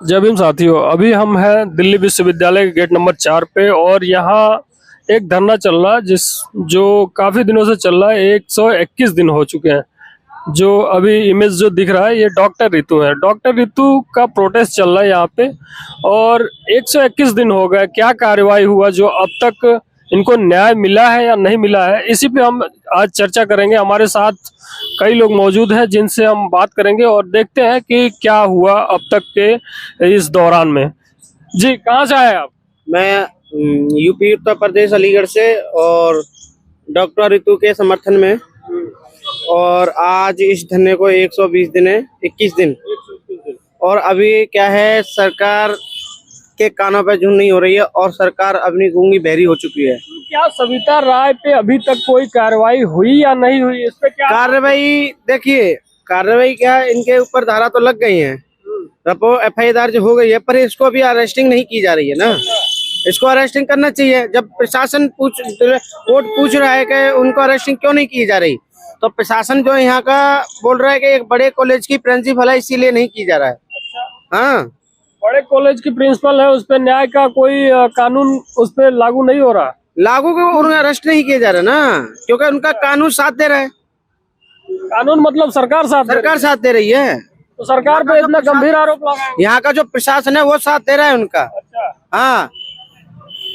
जय भीम साथियों, अभी हम हैं दिल्ली विश्वविद्यालय के गेट नंबर 4 पे और यहाँ एक धरना चल रहा है जो काफी दिनों से चल रहा है। 121 दिन हो चुके हैं। जो अभी इमेज जो दिख रहा है ये डॉक्टर रितु है। डॉक्टर रितु का प्रोटेस्ट चल रहा है यहाँ पे और 121 दिन हो गए। क्या कार्रवाई हुआ, जो अब तक इनको न्याय मिला है या नहीं मिला है, इसी पे हम आज चर्चा करेंगे। हमारे साथ कई लोग मौजूद हैं जिनसे हम बात करेंगे और देखते हैं कि क्या हुआ अब तक के इस दौरान में। जी, कहाँ से आए आप? मैं यूपी उत्तर प्रदेश अलीगढ़ से और डॉक्टर ऋतु के समर्थन में। और आज इस धरने को 120 दिन है, 21 दिन। और अभी क्या है, सरकार के कानों पे जूं नहीं हो रही है और सरकार अपनी गूंगी बहरी हो चुकी है। क्या सविता राय पे अभी तक कोई कार्रवाई हुई या नहीं हुई, इस पे क्या कार्रवाई? देखिए, कार्रवाई क्या है, इनके ऊपर धारा तो लग गई है, FIR दर्ज हो गई है, पर इसको अभी अरेस्टिंग नहीं की जा रही है ना। इसको अरेस्टिंग करना चाहिए। जब प्रशासन कोर्ट पूछ रहा है कि उनको अरेस्टिंग क्यों नहीं की जा रही, तो प्रशासन जो यहाँ का बोल रहा है कि एक बड़े कॉलेज की प्रिंसिपल है, इसीलिए नहीं की जा रहा है। हाँ, बड़े कॉलेज की प्रिंसिपल है, उस पे न्याय का कोई कानून उस पे लागू नहीं हो रहा। लागू को उन्हें अरेस्ट नहीं किया जा रहा ना, क्योंकि उनका कानून साथ दे रहा है। कानून मतलब सरकार साथ दे रही है। तो सरकार पे इतना गंभीर आरोप लगा है। यहाँ का जो प्रशासन है वो साथ दे रहा है उनका। अच्छा। हाँ,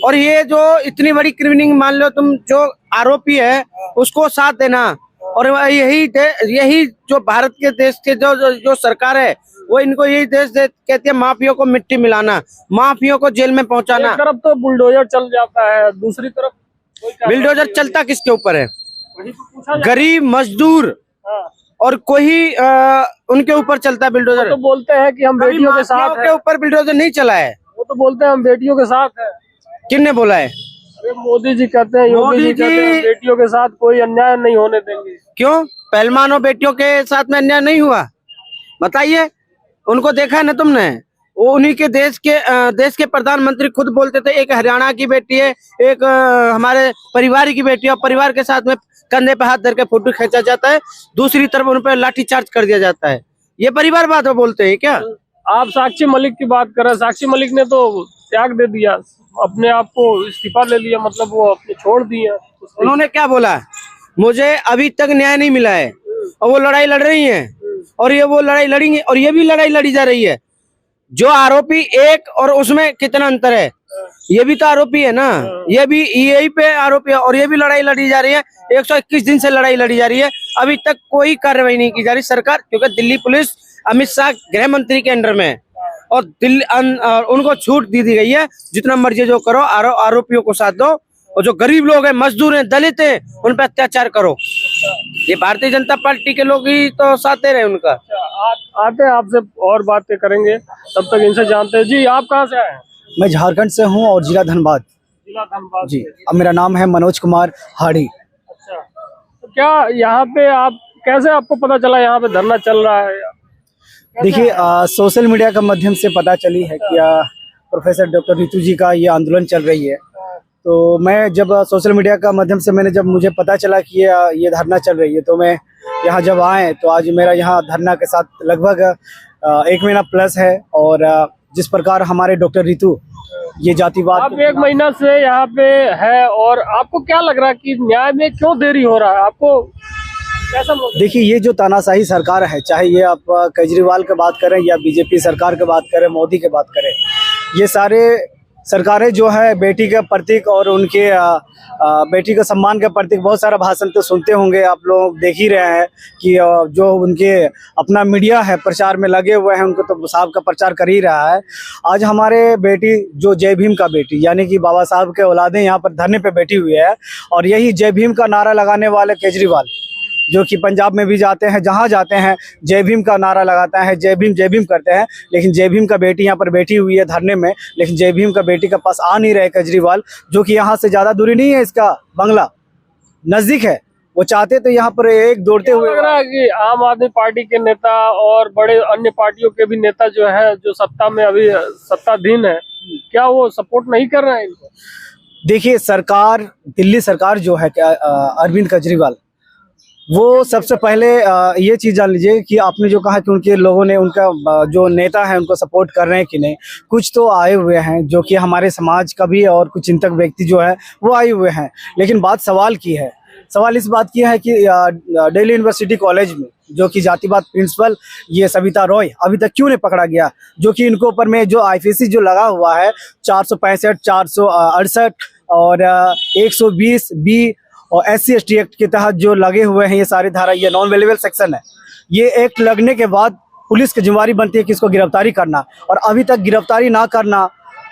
और ये जो इतनी बड़ी क्रिमिनल, मान लो तुम, जो आरोपी है उसको साथ देना। और यही जो भारत के देश के जो सरकार है वो इनको यही कहती है माफियों को मिट्टी मिलाना, माफियों को जेल में पहुंचाना। एक तरफ तो बुलडोजर चल जाता है, दूसरी तरफ बुलडोजर चलता किसके ऊपर है? वही तो पूछा गरीब मजदूर और कोई उनके ऊपर चलता है बुलडोजर। तो बोलते हैं कि हम बेटियों के साथ के ऊपर बुलडोजर नहीं चला है। वो तो बोलते हैं हम बेटियों के साथ है। किसने बोला है? अरे मोदी जी कहते हैं, योगी जी कहते हैं बेटियों के साथ कोई अन्याय नहीं होने देंगे। क्यों? पहलवानों बेटियों के साथ में अन्याय नहीं हुआ? बताइए, उनको देखा है ना तुमने? वो उन्हीं के देश के प्रधानमंत्री खुद बोलते थे, एक हरियाणा की बेटी है, एक हमारे परिवार की बेटी है, और परिवार के साथ में कंधे पे हाथ धर के फोटो खींचा जाता है, दूसरी तरफ उन पर लाठी चार्ज कर दिया जाता है। ये परिवार बात बोलते हैं क्या? आप साक्षी मलिक की बात कर रहे हैं। साक्षी मलिक ने तो त्याग दे दिया, अपने आप को इस्तीफा ले लिया, मतलब वो अपने छोड़ दिया। उन्होंने क्या बोला? मुझे अभी तक न्याय नहीं मिला है और वो लड़ाई लड़ रही है और ये वो लड़ाई लड़ेंगे और ये भी लड़ाई लड़ी जा रही है। जो आरोपी एक और उसमें कितना अंतर है? ये भी तो आरोपी है ना, ये भी यही पे आरोपी है और ये भी लड़ाई लड़ी जा रही है। 121 दिन से लड़ाई लड़ी जा रही है, अभी तक कोई कार्रवाई नहीं की जा रही सरकार, क्योंकि दिल्ली पुलिस अमित शाह गृह मंत्री के अंडर में है और उनको छूट दी गई है, जितना मर्जी जो करो, आरोपियों को साथ दो, और जो गरीब लोग हैं, मजदूर हैं, दलित हैं, उन पर अत्याचार करो। ये भारतीय जनता पार्टी के लोग ही तो साथ दे रहे हैं उनका। आते हैं आपसे और बातें करेंगे, तब तक इनसे जानते हैं। जी, आप कहाँ से आए हैं? मैं झारखंड से हूँ और जिला धनबाद जी। अब मेरा नाम है मनोज कुमार हाड़ी। अच्छा, तो क्या यहाँ पे आप कैसे, आपको पता चला यहाँ पे धरना चल रहा है? देखिए, सोशल मीडिया के माध्यम से पता चली है कि प्रोफेसर डॉक्टर रितु जी का ये आंदोलन चल रही है। तो मैं जब सोशल मीडिया का माध्यम से जब मुझे पता चला कि ये धरना चल रही है, तो मैं यहाँ जब आए तो आज मेरा यहाँ धरना के साथ लगभग 1 महीना प्लस है। और जिस प्रकार हमारे डॉक्टर रितु ये जातिवाद, आप 1 महीना से यहाँ पे है और आपको क्या लग रहा है कि न्याय में क्यों देरी हो रहा है? आपको कैसा? देखिए, ये जो तानाशाही सरकार है, चाहे ये आप केजरीवाल की बात करें या बीजेपी सरकार की बात करें, मोदी की बात करें, ये सारे सरकारें जो है बेटी के प्रतीक और उनके बेटी के सम्मान के प्रतीक बहुत सारा भाषण तो सुनते होंगे। आप लोग देख ही रहे हैं कि जो उनके अपना मीडिया है प्रचार में लगे हुए हैं, उनको तो साहब का प्रचार कर ही रहा है। आज हमारे बेटी जो जय भीम का बेटी यानी कि बाबा साहब के औलादें यहाँ पर धरने पे बैठी हुई है, और यही जय भीम का नारा लगाने वाले केजरीवाल, जो कि पंजाब में भी जाते हैं, जहां जाते हैं जय भीम का नारा लगाता है, जय भीम करते हैं, लेकिन जय भीम का बेटी यहाँ पर बैठी हुई है धरने में, लेकिन जय भीम का बेटी के पास आ नहीं रहे केजरीवाल, जो कि यहाँ से ज़्यादा दूरी नहीं है, इसका बंगला नज़दीक है। वो चाहते तो यहाँ पर एक दौड़ते हुए। लग रहा है कि आम आदमी पार्टी के नेता और बड़े अन्य पार्टियों के भी नेता जो है, जो सत्ता में अभी सत्ताधीन है, क्या वो सपोर्ट नहीं कर रहे हैं इनको? देखिए, सरकार, दिल्ली सरकार जो है, अरविंद केजरीवाल, वो सबसे पहले ये चीज जान लीजिए कि आपने जो कहा कि उनके लोगों ने उनका जो नेता है उनको सपोर्ट कर रहे हैं कि नहीं। कुछ तो आए हुए हैं जो कि हमारे समाज का भी और कुछ चिंतक व्यक्ति जो है वो आए हुए हैं, लेकिन बात सवाल की है। सवाल इस बात की है कि दिल्ली यूनिवर्सिटी कॉलेज में जो कि जातिवाद प्रिंसिपल ये सविता रॉय अभी तक क्यों नहीं पकड़ा गया, जो कि इनको ऊपर में जो आईपीसी जो लगा हुआ है 465, 468 और 120 बी और SC/ST एक्ट के तहत जो लगे हुए हैं ये सारी धारा, ये नॉन अवेलेबल सेक्शन है। ये एक्ट लगने के बाद पुलिस की जिम्मेदारी बनती है कि इसको गिरफ्तारी करना, और अभी तक गिरफ्तारी ना करना,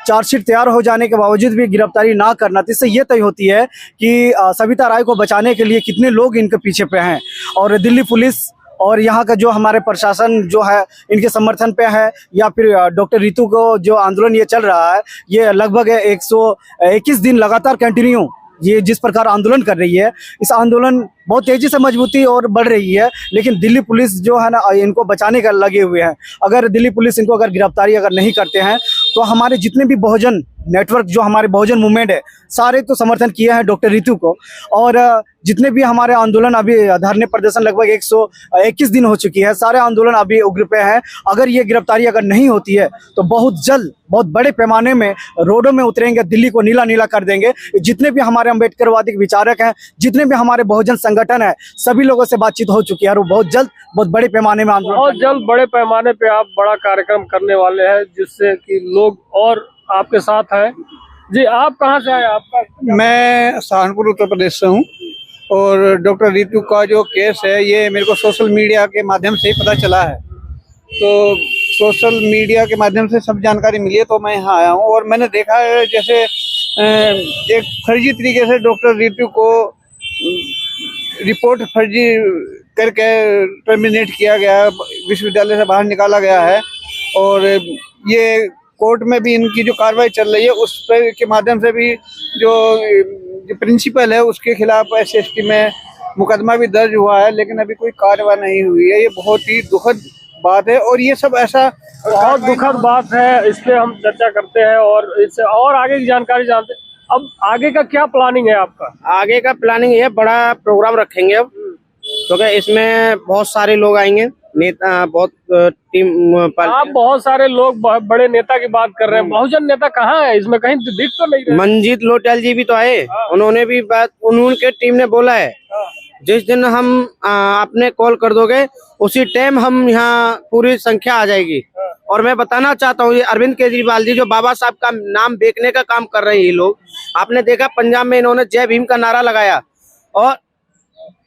चार्जशीट तैयार हो जाने के बावजूद भी गिरफ्तारी ना करना, तो इससे ये तय होती है कि सविता राय को बचाने के लिए कितने लोग इनके पीछे पे हैं। और दिल्ली पुलिस और यहाँ का जो हमारे प्रशासन जो है इनके समर्थन पे है, या फिर डॉक्टर रितु को जो आंदोलन ये चल रहा है ये लगभग 121 दिन लगातार कंटिन्यू ये जिस प्रकार आंदोलन कर रही है, इस आंदोलन बहुत तेजी से मजबूती और बढ़ रही है। लेकिन दिल्ली पुलिस जो है ना इनको बचाने का लगे हुए हैं। अगर दिल्ली पुलिस इनको अगर गिरफ्तारी अगर नहीं करते हैं तो हमारे जितने भी बहुजन नेटवर्क जो हमारे बहुजन मूवमेंट है सारे तो समर्थन किए हैं डॉक्टर रितु को, और जितने भी हमारे आंदोलन अभी धरने प्रदर्शन लगभग 121 दिन हो चुकी है, सारे आंदोलन अभी उग्र पे हैं। अगर ये गिरफ्तारी अगर नहीं होती है तो बहुत जल्द बहुत बड़े पैमाने में रोडों में उतरेंगे, दिल्ली को नीला नीला कर देंगे। जितने भी हमारे अम्बेडकरवादी विचारक हैं, जितने भी हमारे बहुजन संगठन है, सभी लोगों से बातचीत हो चुकी है और वो बहुत जल्द बहुत बड़े पैमाने में आंदोलन, बहुत जल्द बड़े पैमाने पे आप बड़ा कार्यक्रम करने वाले हैं जिससे कि लोग और आपके साथ हैं। जी, आप कहाँ से आए? आपका? मैं सहारनपुर उत्तर प्रदेश से हूँ, और डॉक्टर रितु का जो केस है ये मेरे को सोशल मीडिया के माध्यम से ही पता चला है। तो सोशल मीडिया के माध्यम से सब जानकारी मिली है तो मैं यहाँ आया हूँ। और मैंने देखा है जैसे एक फर्जी तरीके से डॉक्टर रितु को रिपोर्ट फर्जी करके टर्मिनेट किया गया, विश्वविद्यालय से बाहर निकाला गया है। और ये कोर्ट में भी इनकी जो कार्रवाई चल रही है उस पर के माध्यम से भी जो प्रिंसिपल है उसके खिलाफ SC/ST में मुकदमा भी दर्ज हुआ है, लेकिन अभी कोई कार्रवाई नहीं हुई है। ये बहुत ही दुखद बात है और ये सब ऐसा बहुत दुखद बात है। इस पे हम चर्चा करते हैं और इससे और आगे की जानकारी जानते हैं। अब आगे का क्या प्लानिंग है आपका? आगे का प्लानिंग है, बड़ा प्रोग्राम रखेंगे अब, क्योंकि इसमें बहुत सारे लोग आएंगे, नेता बहुत टीम आप बहुत सारे लोग बड़े नेता की बात कर रहे हैं, बहुजन नेता कहाँ है? इसमें कहीं दिख तो नहीं रहे। मंजीत लोटेल जी भी तो आए, उन्होंने भी बात, उन्होंने टीम ने बोला है जिस दिन हम आपने कॉल कर दोगे उसी टाइम हम यहाँ पूरी संख्या आ जाएगी। और मैं बताना चाहता हूँ ये अरविंद केजरीवाल जी जो बाबा साहब का नाम बेचने का काम कर रहे हैं ये लोग, आपने देखा पंजाब में इन्होंने जय भीम का नारा लगाया,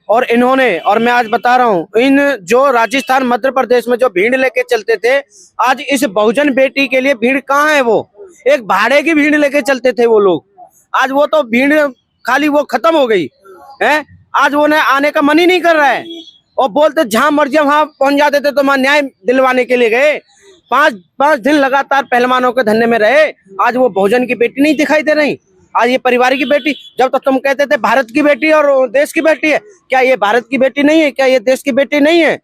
और इन्होंने, और मैं आज बता रहा हूँ, इन जो राजस्थान मध्य प्रदेश में जो भीड़ लेके चलते थे, आज इस बहुजन बेटी के लिए भीड़ कहाँ है? वो एक भाड़े की भीड़ लेके चलते थे वो लोग, आज वो तो भीड़ खाली वो खत्म हो गई है। आज वो आने का मन ही नहीं कर रहा है, और बोलते जहां मर्जी वहां पहुंच जाते थे। तो वहां न्याय दिलवाने के लिए गए, पांच दिन लगातार पहलवानों के धंधे में रहे। आज वो बहुजन की बेटी नहीं दिखाई दे रही, आज ये परिवार की बेटी। जब तक तुम कहते थे भारत की बेटी और देश की बेटी है, क्या ये भारत की बेटी नहीं है? क्या ये देश की बेटी नहीं है?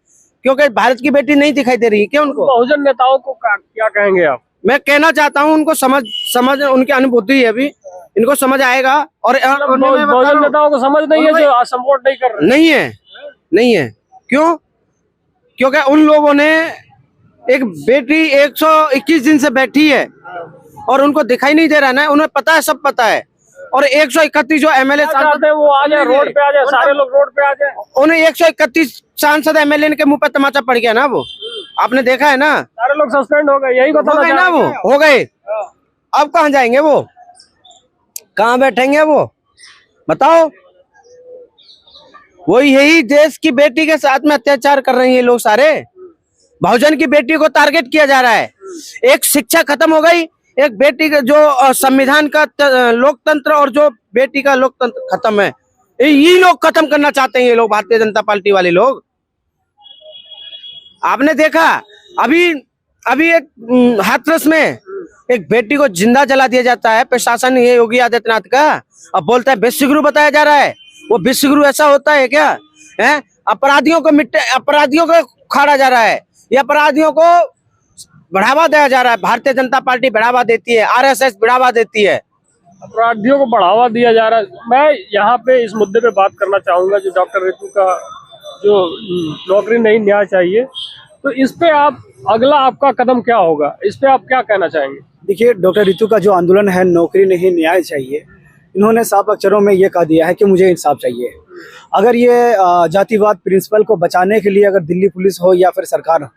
क्योंकि भारत की बेटी नहीं दिखाई दे रही है क्या उनको? बहुजन नेताओं को क्या कहेंगे आप? मैं कहना चाहता हूँ उनको समझ उनकी अनुभूति है, अभी इनको समझ आएगा। और बहुजन नेताओं को समझ नहीं है जो सपोर्ट नहीं कर रहे? नहीं है। क्यों? क्योंकि उन लोगों ने एक बेटी 121 दिन से बैठी है और उनको दिखाई नहीं दे रहा ना, उन्हें पता है, सब पता है। और 131 जो MLA सांसद है वो आ जाए, रोड पे आ जाए, सारे लोग रोड पे आ जाए। उन्हें 131 सांसद MLA के मुंह पे तमाचा पड़ गया ना, वो आपने देखा है ना, सारे लोग सस्पेंड हो गए, यही बताना ना, वो हो गए। अब कहाँ जाएंगे वो? कहाँ बैठेंगे वो? बताओ। वो यही देश की बेटी के साथ में अत्याचार कर रहे हैं ये लोग सारे। बहुजन की बेटी को टारगेट किया जा रहा है। एक शिक्षा खत्म हो गई, एक बेटी का जो संविधान का लोकतंत्र और जो बेटी का लोकतंत्र खत्म है, ये लोग खत्म करना चाहते हैं ये लोग, भारतीय जनता पार्टी वाले लोग। आपने देखा अभी एक हाथरस में एक बेटी को जिंदा जला दिया जाता है, प्रशासन ये योगी आदित्यनाथ का, अब बोलता है विश्वगुरु बताया जा रहा है। वो विश्वगुरु ऐसा होता है क्या? है अपराधियों को खाड़ा जा रहा है, ये अपराधियों को बढ़ावा दिया जा रहा है। भारतीय जनता पार्टी बढ़ावा देती है, RSS बढ़ावा देती है, अपराधियों को बढ़ावा दिया जा रहा है। मैं यहाँ पे इस मुद्दे पे बात करना चाहूंगा जो डॉक्टर रितु का जो नौकरी नहीं न्याय चाहिए, तो इस पे आप अगला आपका कदम क्या होगा, इस पे आप क्या कहना चाहेंगे? देखिए, डॉक्टर रितु का जो आंदोलन है, नौकरी नहीं न्याय चाहिए, इन्होंने साफ अक्षरों में ये कह दिया है कि मुझे इंसाफ चाहिए। अगर ये जातिवाद प्रिंसिपल को बचाने के लिए अगर दिल्ली पुलिस हो या फिर सरकार हो,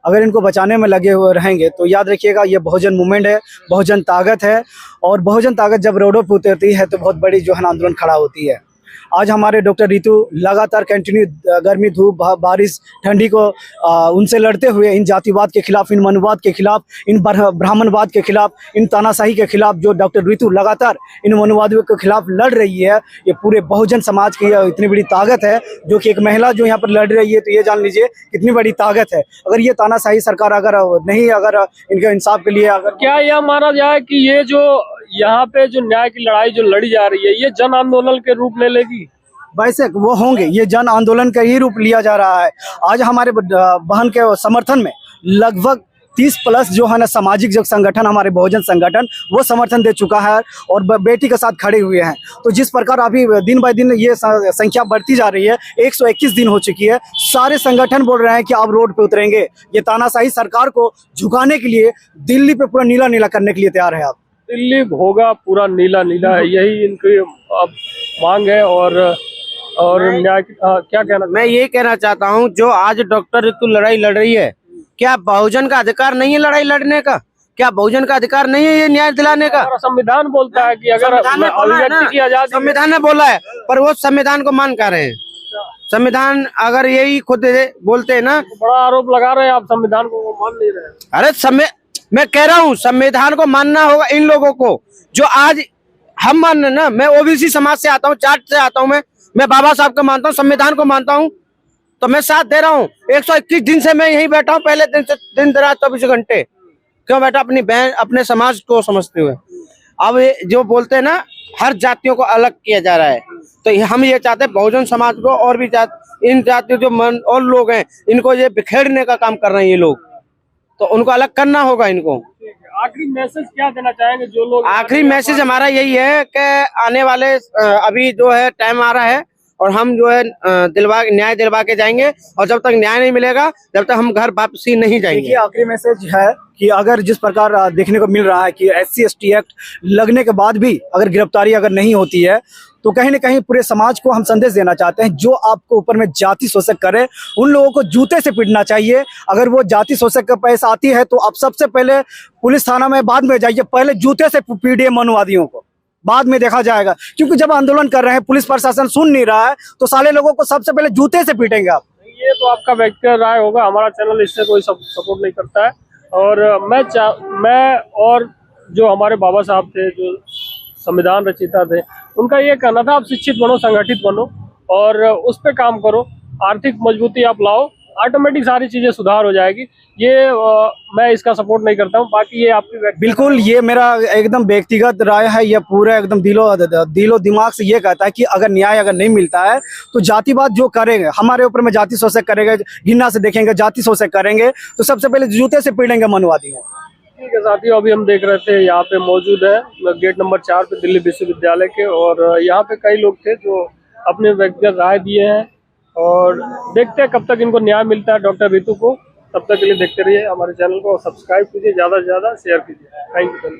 अगर इनको बचाने में लगे हुए रहेंगे तो याद रखिएगा, ये बहुजन मूवमेंट है, बहुजन ताकत है, और बहुजन ताकत जब रोडों पर उतरती है तो बहुत बड़ी जो है आंदोलन खड़ा होती है। आज हमारे डॉक्टर रितु लगातार कंटिन्यू गर्मी, धूप, बारिश, ठंडी को उनसे लड़ते हुए इन जातिवाद के खिलाफ, इन मनुवाद के खिलाफ, इन ब्राह्मणवाद के खिलाफ, इन तानाशाही के खिलाफ जो डॉक्टर रितु लगातार इन मनुवादियों के खिलाफ लड़ रही है, ये पूरे बहुजन समाज की इतनी बड़ी ताकत है। जो कि एक महिला जो यहाँ पर लड़ रही है, तो ये जान लीजिए कितनी बड़ी ताकत है। अगर ये तानाशाही सरकार अगर इनके इंसाफ के लिए अगर क्या यह माना जाए कि ये जो यहाँ पे जो न्याय की लड़ाई जो लड़ी जा रही है, ये जन आंदोलन के रूप ले लेगी? वैसे वो होंगे, ये जन आंदोलन का ही रूप लिया जा रहा है। आज हमारे बहन के समर्थन में लगभग 30 प्लस जो है ना सामाजिक जो संगठन, हमारे बहुजन संगठन, वो समर्थन दे चुका है और बेटी के साथ खड़े हुए हैं। तो जिस प्रकार अभी दिन बाय दिन ये संख्या बढ़ती जा रही है, 121 दिन हो चुकी है, सारे संगठन बोल रहे हैं कि अब रोड पे उतरेंगे। ये तानाशाही सरकार को झुकाने के लिए दिल्ली पे पूरा नीला नीला करने के लिए तैयार है। आप दिल्ली होगा पूरा नीला नीला है, यही इनकी अब मांग है। और न्याय क्या कहना? मैं ये कहना चाहता हूँ, जो आज डॉक्टर रितु लड़ाई लड़ रही है, क्या बहुजन का अधिकार नहीं है लड़ाई लड़ने का? क्या बहुजन का अधिकार नहीं है ये न्याय दिलाने का? संविधान बोलता है कि अगर अभिव्यक्ति की आजादी, संविधान ने बोला है, पर वो संविधान को मान कर रहे हैं। संविधान अगर यही खुद बोलते हैं ना, बड़ा आरोप लगा रहे हैं आप संविधान को मान नहीं रहे। अरे मैं कह रहा हूँ संविधान को मानना होगा इन लोगों को, जो आज हम मान रहे ना। मैं ओबीसी समाज से आता हूँ, जाट से आता हूँ, मैं बाबा साहब को मानता हूँ, संविधान को मानता हूँ, तो मैं साथ दे रहा हूँ। 121 दिन से मैं यहीं बैठा हूँ, पहले दिन से दिन रात 24 घंटे क्यों बैठा? अपनी बहन, अपने समाज को समझते हुए। अब ये जो बोलते हैं ना, हर जातियों को अलग किया जा रहा है, तो हम ये चाहते हैं बहुजन समाज को और भी इन जातियों जो मन और लोग हैं, इनको ये बिखेरने का काम कर रहे हैं ये लोग, तो उनको अलग करना होगा इनको। आखिरी मैसेज क्या देना चाहेंगे जो लोग? आखिरी मैसेज हमारा यही है कि आने वाले अभी जो है टाइम आ रहा है, और हम जो है न्याय दिलवा के जाएंगे, और जब तक न्याय नहीं मिलेगा जब तक हम घर वापसी नहीं जाएंगे। देखिए, आखिरी मैसेज है कि अगर जिस प्रकार देखने को मिल रहा है कि SC/ST एक्ट लगने के बाद भी अगर गिरफ्तारी अगर नहीं होती है, तो कहीं ना कहीं पूरे समाज को हम संदेश देना चाहते हैं, जो आपको ऊपर में जाति शोषक करे उन लोगों को जूते से पीटना चाहिए। अगर वो जाति शोषक का पैसा आती है तो आप सबसे पहले पुलिस थाना में बाद में जाइए, पहले जूते से पीटिए मनुवादियों को, बाद में देखा जाएगा। क्योंकि जब आंदोलन कर रहे हैं, पुलिस प्रशासन सुन नहीं रहा है, तो साले लोगों को सबसे पहले जूते से पीटेंगे आप। ये तो आपका व्यक्तिगत राय होगा, हमारा चैनल इससे कोई सपोर्ट नहीं करता है। और मैं और जो हमारे बाबा साहब थे, जो संविधान रचिता थे, उनका ये कहना था आप शिक्षित बनो, संगठित बनो और उस पे काम करो, आर्थिक मजबूती आप लाओ, ऑटोमेटिक सारी चीजें सुधार हो जाएगी। ये मैं इसका सपोर्ट नहीं करता हूँ, बाकी ये आपकी बिल्कुल, ये मेरा एकदम व्यक्तिगत राय है। ये पूरा एकदम दिलो दिमाग से ये कहता है कि अगर न्याय अगर नहीं मिलता है तो जातिवाद जो करेंगे, हमारे ऊपर में जाति शोषक करेंगे, घृणा से देखेंगे, जाति शोषक करेंगे, तो सबसे पहले जूते से पीटेंगे मनुवादी को। ठीक है साथियों, अभी हम देख रहे थे यहाँ पे मौजूद है गेट नंबर 4 पे दिल्ली विश्वविद्यालय के, और यहाँ पे कई लोग थे जो अपने व्यक्तिगत राय दिए हैं, और देखते हैं कब तक इनको न्याय मिलता है डॉक्टर रितु को। तब तक के लिए देखते रहिए हमारे चैनल को, सब्सक्राइब कीजिए, ज़्यादा से ज़्यादा शेयर कीजिए। Thank you.